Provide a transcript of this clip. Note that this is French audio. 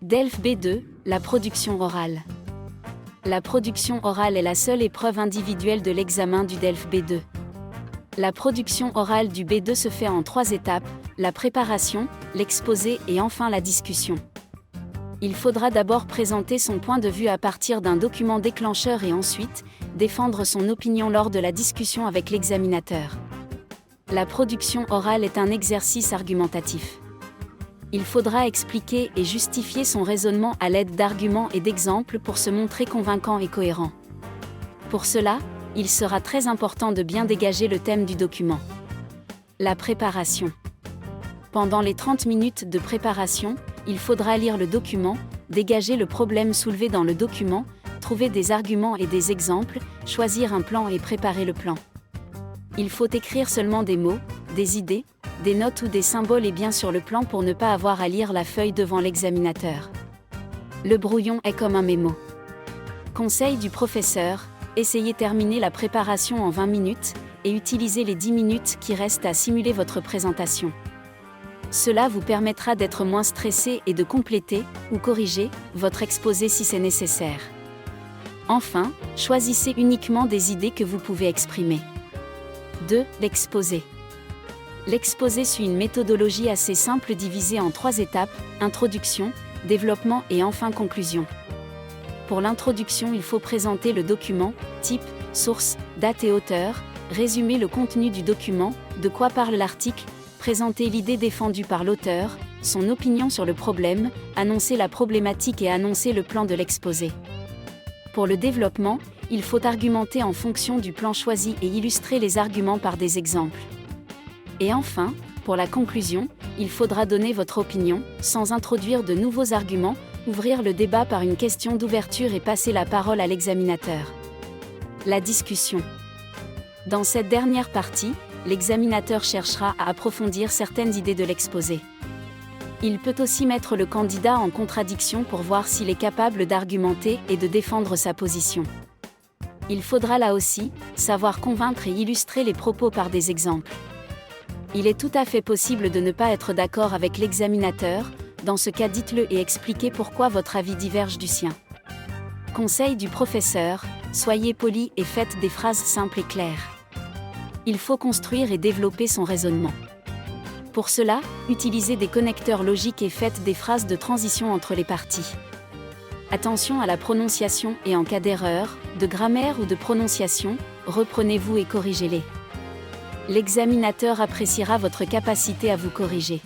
DELF B2, la production orale. La production orale est la seule épreuve individuelle de l'examen du DELF B2. La production orale du B2 se fait en 3 étapes, la préparation, l'exposé et enfin la discussion. Il faudra d'abord présenter son point de vue à partir d'un document déclencheur et ensuite, défendre son opinion lors de la discussion avec l'examinateur. La production orale est un exercice argumentatif. Il faudra expliquer et justifier son raisonnement à l'aide d'arguments et d'exemples pour se montrer convaincant et cohérent. Pour cela, il sera très important de bien dégager le thème du document. La préparation. Pendant les 30 minutes de préparation, il faudra lire le document, dégager le problème soulevé dans le document, trouver des arguments et des exemples, choisir un plan et préparer le plan. Il faut écrire seulement des mots, des idées, des notes ou des symboles et bien sur le plan pour ne pas avoir à lire la feuille devant l'examinateur. Le brouillon est comme un mémo. Conseil du professeur, essayez terminer la préparation en 20 minutes et utilisez les 10 minutes qui restent à simuler votre présentation. Cela vous permettra d'être moins stressé et de compléter, ou corriger, votre exposé si c'est nécessaire. Enfin, choisissez uniquement des idées que vous pouvez exprimer. 2. L'exposé. L'exposé suit une méthodologie assez simple divisée en 3 étapes, introduction, développement et enfin conclusion. Pour l'introduction, il faut présenter le document, type, source, date et auteur, résumer le contenu du document, de quoi parle l'article, présenter l'idée défendue par l'auteur, son opinion sur le problème, annoncer la problématique et annoncer le plan de l'exposé. Pour le développement, il faut argumenter en fonction du plan choisi et illustrer les arguments par des exemples. Et enfin, pour la conclusion, il faudra donner votre opinion, sans introduire de nouveaux arguments, ouvrir le débat par une question d'ouverture et passer la parole à l'examinateur. La discussion. Dans cette dernière partie, l'examinateur cherchera à approfondir certaines idées de l'exposé. Il peut aussi mettre le candidat en contradiction pour voir s'il est capable d'argumenter et de défendre sa position. Il faudra là aussi, savoir convaincre et illustrer les propos par des exemples. Il est tout à fait possible de ne pas être d'accord avec l'examinateur, dans ce cas dites-le et expliquez pourquoi votre avis diverge du sien. Conseil du professeur, soyez poli et faites des phrases simples et claires. Il faut construire et développer son raisonnement. Pour cela, utilisez des connecteurs logiques et faites des phrases de transition entre les parties. Attention à la prononciation et en cas d'erreur, de grammaire ou de prononciation, reprenez-vous et corrigez-les. L'examinateur appréciera votre capacité à vous corriger.